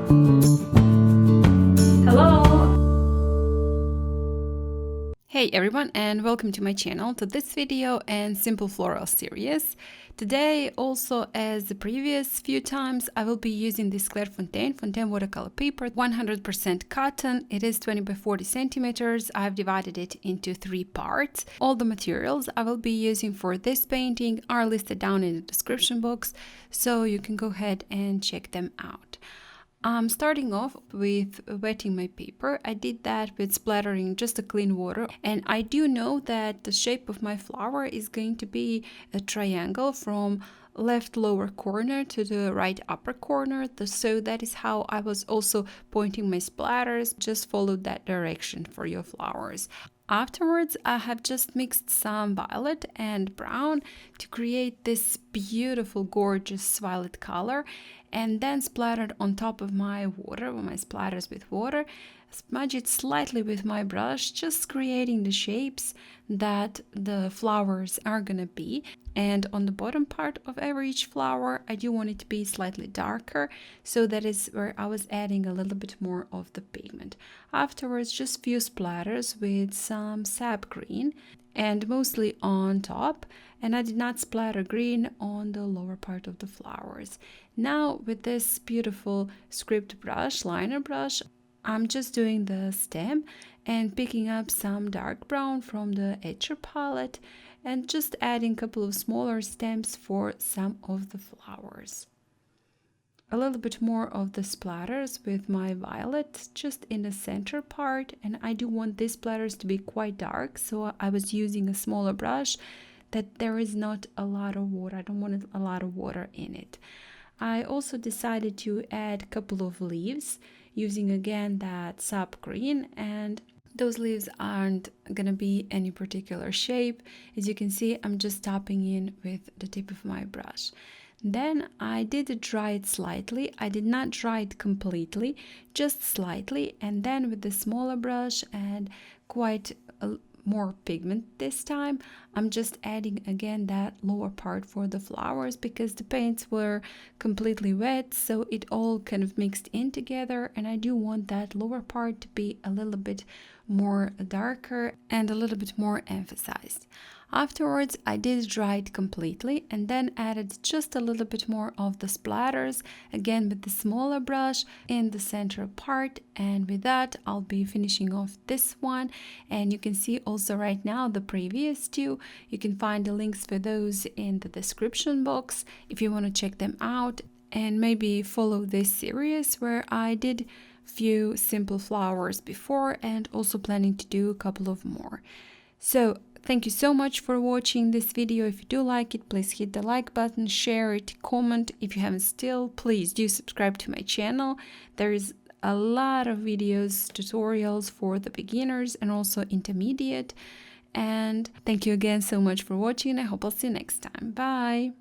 Hey everyone, and welcome to my channel, to this video and simple floral series. Today, also as the previous few times, I will be using this Clairefontaine Fontaine watercolor paper, 100% cotton. It is 20 by 40 centimeters. I've divided it into 3 parts. All the materials I will be using for this painting are listed down in the description box, so you can go ahead and check them out. I'm starting off with wetting my paper. I did that with splattering just a clean water, and I do know that the shape of my flower is going to be a triangle from left lower corner to the right upper corner, so that is how I was also pointing my splatters. Just follow that direction for your flowers. Afterwards, I have just mixed some violet and brown to create this beautiful, gorgeous violet color, and then splattered on top of my water, my splatters with water, smudge it slightly with my brush, just creating the shapes that the flowers are gonna be. And on the bottom part of each flower, I do want it to be slightly darker, so that is where I was adding a little bit more of the pigment. Afterwards, just few splatters with some sap green, and mostly on top, and I did not splatter green on the lower part of the flowers. Now with this beautiful script brush, liner brush, I'm just doing the stem and picking up some dark brown from the Etchr palette and just adding a couple of smaller stems for some of the flowers. A little bit more of the splatters with my violet just in the center part, and I do want these splatters to be quite dark, so I was using a smaller brush that there is not a lot of water. I don't want a lot of water in it. I also decided to add a couple of leaves using again that sap green, and those leaves aren't gonna be any particular shape. As you can see, I'm just tapping in with the tip of my brush. Then I did dry it slightly. I did not dry it completely, just slightly, and then with the smaller brush and quite more pigment this time, I'm just adding again that lower part for the flowers because the paints were completely wet, so it all kind of mixed in together, and I do want that lower part to be a little bit more darker and a little bit more emphasized. Afterwards, I did dry it completely and then added just a little bit more of the splatters, again with the smaller brush in the center part, and with that I'll be finishing off this one. And you can see also right now the previous two. You can find the links for those in the description box if you want to check them out, and maybe follow this series where I did few simple flowers before and also planning to do a couple of more. So thank you so much for watching this video. If you do like it, please hit the like button, share it, comment. If you haven't still, please do subscribe to my channel. There is a lot of videos, tutorials for the beginners and also intermediate. And thank you again so much for watching. I hope I'll see you next time. Bye!